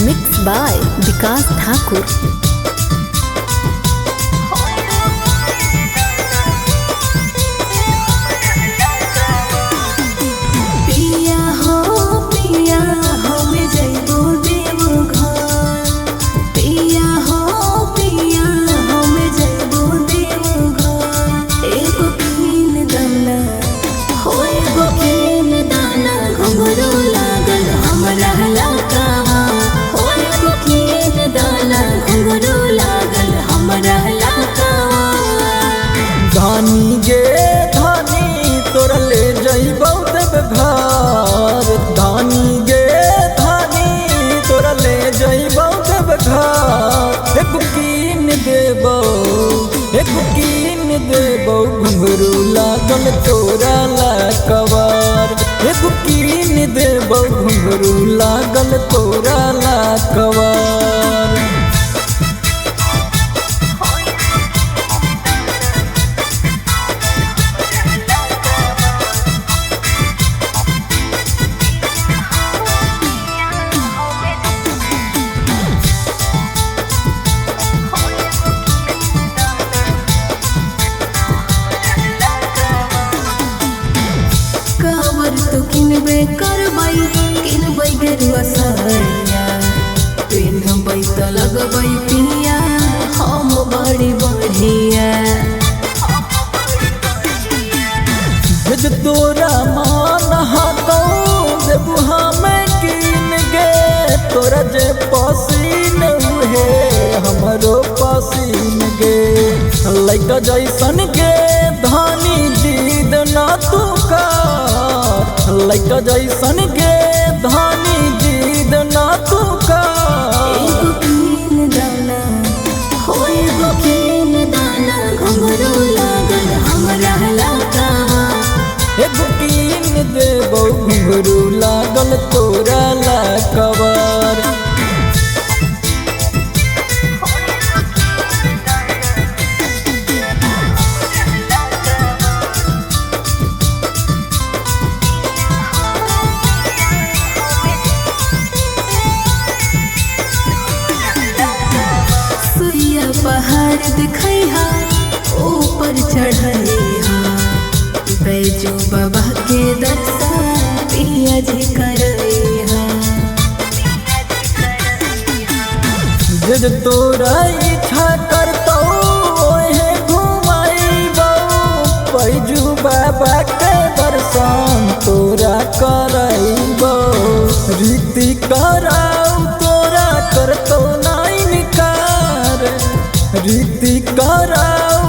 Mixed by Vikas Thakur. धानी गे धानी तोरा ले जइबौ देव घर। धानी गे धानी तोरा ले जइबौ देव घर। एक कीन देबौ घुंघरू लागल तोरा ला कवार। एक कीन देबौ घुंघरू लागल तोरा ला कवार। तो किनबे करबै गेरुआ सरिया। पिन्हबै त लगबै पिया हम बड़ी बढ़िया। भेज तोरा मान हाथों देबू हमें कीन गे। तोरा जे पसीन उहे हमरो पसीन गे। लइका जैसन गे धानी जिद ना तू कर। लइका जैसन गे धानी जिद ना तू कर। एगो कीन दाना हो एगो कीन दाना घुंघरू लागल हमरा लाकावा। एगो कीन देबौ घुंघरू लागल तोरा ला कवार। पहाड़ दिखैहा ऊपर चढ़ैहा। बैजू बाबा के दर्शन पिया जी करैहा। जे तोरा इच्छा करतौ ओहे घुमाइबौ। बैजू बाबा के दर्शन तोरा करैबौ। रीति कराऊ तोरा करतौ ना इनकार। रीति कराऊ